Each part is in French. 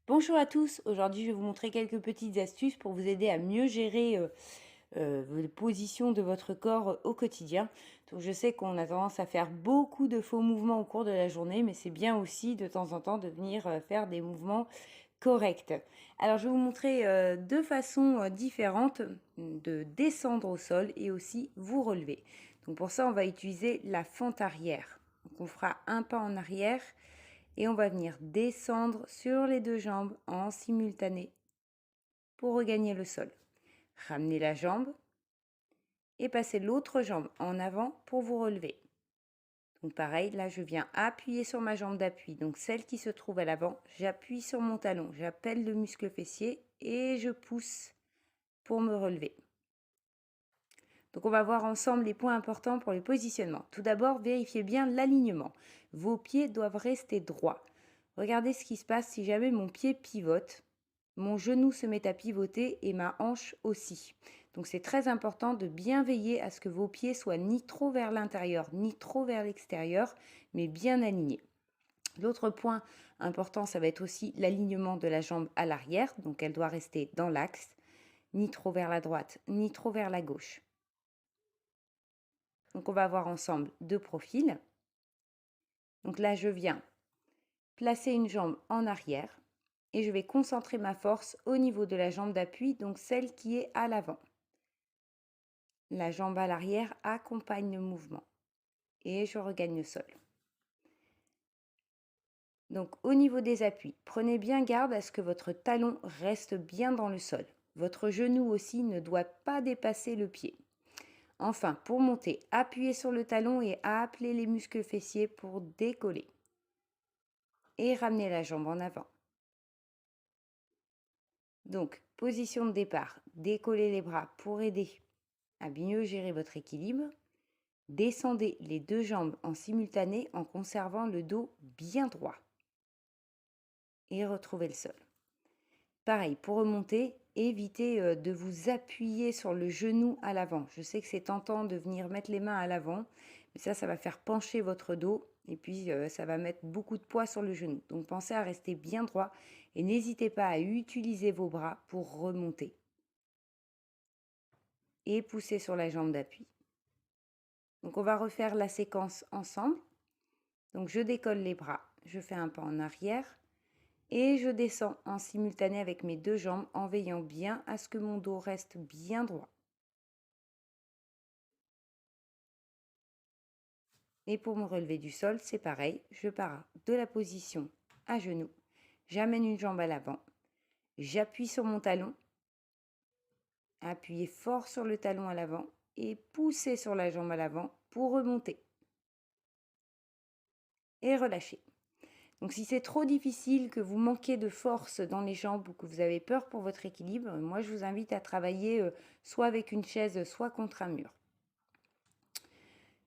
Bonjour à tous, aujourd'hui je vais vous montrer quelques petites astuces pour vous aider à mieux gérer les positions de votre corps au quotidien. Donc je sais qu'on a tendance à faire beaucoup de faux mouvements au cours de la journée, mais c'est bien aussi de temps en temps de venir faire des mouvements corrects. Alors je vais vous montrer deux façons différentes de descendre au sol et aussi vous relever. Donc pour ça on va utiliser la fente arrière. Donc on fera un pas en arrière et on va venir descendre sur les deux jambes en simultané pour regagner le sol. Ramenez la jambe et passez l'autre jambe en avant pour vous relever. Donc pareil, là je viens appuyer sur ma jambe d'appui, donc celle qui se trouve à l'avant, j'appuie sur mon talon, j'appelle le muscle fessier et je pousse pour me relever. Donc on va voir ensemble les points importants pour le positionnement. Tout d'abord, vérifiez bien l'alignement. Vos pieds doivent rester droits. Regardez ce qui se passe si jamais mon pied pivote. Mon genou se met à pivoter et ma hanche aussi. Donc c'est très important de bien veiller à ce que vos pieds soient ni trop vers l'intérieur ni trop vers l'extérieur, mais bien alignés. L'autre point important, ça va être aussi l'alignement de la jambe à l'arrière. Donc elle doit rester dans l'axe, ni trop vers la droite, ni trop vers la gauche. Donc on va voir ensemble deux profils. Donc là, je viens placer une jambe en arrière et je vais concentrer ma force au niveau de la jambe d'appui, donc celle qui est à l'avant. La jambe à l'arrière accompagne le mouvement et je regagne le sol. Donc au niveau des appuis, prenez bien garde à ce que votre talon reste bien dans le sol. Votre genou aussi ne doit pas dépasser le pied. Enfin, pour monter, appuyez sur le talon et appelez les muscles fessiers pour décoller. Et ramenez la jambe en avant. Donc, position de départ, décollez les bras pour aider à mieux gérer votre équilibre. Descendez les deux jambes en simultané en conservant le dos bien droit. Et retrouvez le sol. Pareil, pour remonter, évitez de vous appuyer sur le genou à l'avant. Je sais que c'est tentant de venir mettre les mains à l'avant, mais ça va faire pencher votre dos et puis ça va mettre beaucoup de poids sur le genou. Donc pensez à rester bien droit et n'hésitez pas à utiliser vos bras pour remonter. Et pousser sur la jambe d'appui. Donc on va refaire la séquence ensemble. Donc je décolle les bras, je fais un pas en arrière et je descends en simultané avec mes deux jambes en veillant bien à ce que mon dos reste bien droit. Et pour me relever du sol, c'est pareil, je pars de la position à genoux, j'amène une jambe à l'avant, j'appuie sur mon talon, appuyez fort sur le talon à l'avant et poussez sur la jambe à l'avant pour remonter. Et relâchez. Donc si c'est trop difficile, que vous manquez de force dans les jambes ou que vous avez peur pour votre équilibre, moi je vous invite à travailler soit avec une chaise, soit contre un mur.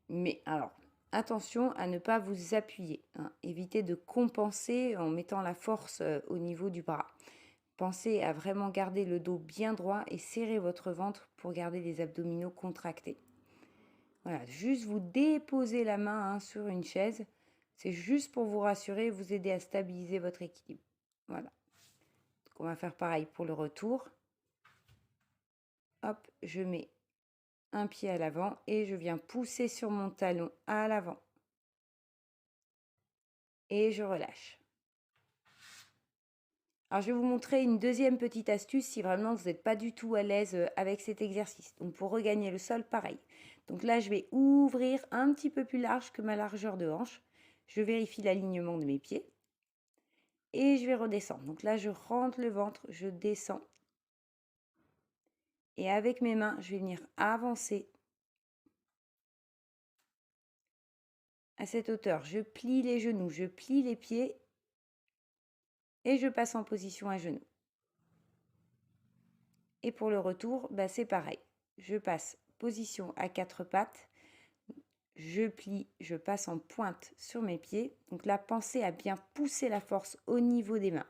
Mais alors, attention à ne pas vous appuyer. Évitez de compenser en mettant la force au niveau du bras. Pensez à vraiment garder le dos bien droit et serrer votre ventre pour garder les abdominaux contractés. Voilà, juste vous déposez la main sur une chaise. C'est juste pour vous rassurer et vous aider à stabiliser votre équilibre. Voilà. Donc on va faire pareil pour le retour. Hop, je mets un pied à l'avant et je viens pousser sur mon talon à l'avant. Et je relâche. Alors je vais vous montrer une deuxième petite astuce si vraiment vous n'êtes pas du tout à l'aise avec cet exercice. Donc pour regagner le sol, pareil. Donc là, je vais ouvrir un petit peu plus large que ma largeur de hanche. Je vérifie l'alignement de mes pieds. Et je vais redescendre. Donc là, je rentre le ventre, je descends. Et avec mes mains, je vais venir avancer à cette hauteur. Je plie les genoux, je plie les pieds et je passe en position à genoux. Et pour le retour, c'est pareil. Je passe position à quatre pattes. Je plie, je passe en pointe sur mes pieds. Donc là, pensez à bien pousser la force au niveau des mains.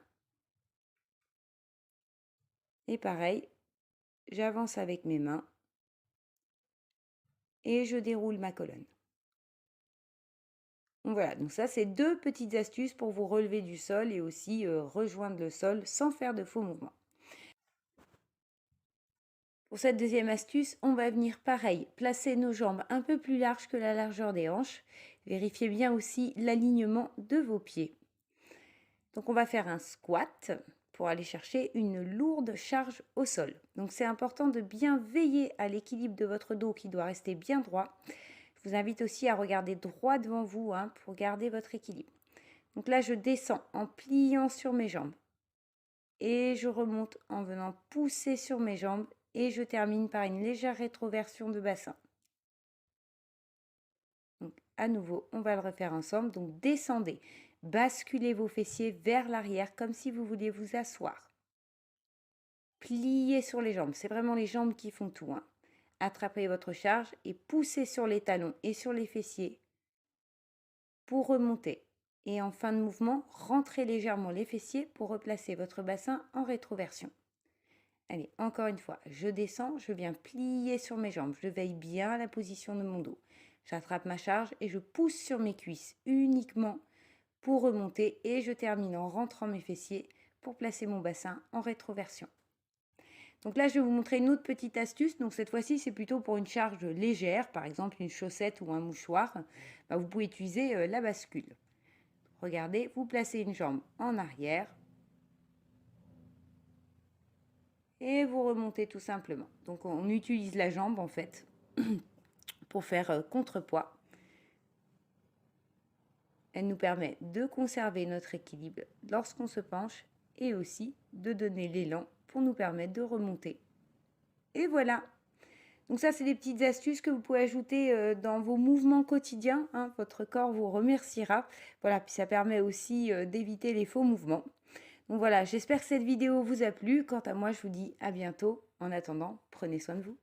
Et pareil, j'avance avec mes mains et je déroule ma colonne. Voilà, donc ça, c'est 2 petites astuces pour vous relever du sol et aussi rejoindre le sol sans faire de faux mouvements. Pour cette deuxième astuce, on va venir pareil, placer nos jambes un peu plus larges que la largeur des hanches. Vérifiez bien aussi l'alignement de vos pieds. Donc on va faire un squat pour aller chercher une lourde charge au sol. Donc c'est important de bien veiller à l'équilibre de votre dos qui doit rester bien droit. Je vous invite aussi à regarder droit devant vous pour garder votre équilibre. Donc là, je descends en pliant sur mes jambes et je remonte en venant pousser sur mes jambes et je termine par une légère rétroversion de bassin. Donc à nouveau, on va le refaire ensemble. Donc descendez, basculez vos fessiers vers l'arrière comme si vous vouliez vous asseoir. Pliez sur les jambes, c'est vraiment les jambes qui font tout. Attrapez votre charge et poussez sur les talons et sur les fessiers pour remonter. Et en fin de mouvement, rentrez légèrement les fessiers pour replacer votre bassin en rétroversion. Allez, encore une fois, je descends, je viens plier sur mes jambes, je veille bien à la position de mon dos. J'attrape ma charge et je pousse sur mes cuisses uniquement pour remonter et je termine en rentrant mes fessiers pour placer mon bassin en rétroversion. Donc là, je vais vous montrer une autre petite astuce. Donc cette fois-ci, c'est plutôt pour une charge légère, par exemple une chaussette ou un mouchoir. Vous pouvez utiliser la bascule. Regardez, vous placez une jambe en arrière et vous remontez tout simplement. Donc on utilise la jambe en fait pour faire contrepoids. Elle nous permet de conserver notre équilibre lorsqu'on se penche et aussi de donner l'élan pour nous permettre de remonter. Et voilà. Donc ça, c'est des petites astuces que vous pouvez ajouter dans vos mouvements quotidiens. Votre corps vous remerciera. Voilà, puis ça permet aussi d'éviter les faux mouvements. Donc voilà, j'espère que cette vidéo vous a plu. Quant à moi, je vous dis à bientôt. En attendant, prenez soin de vous.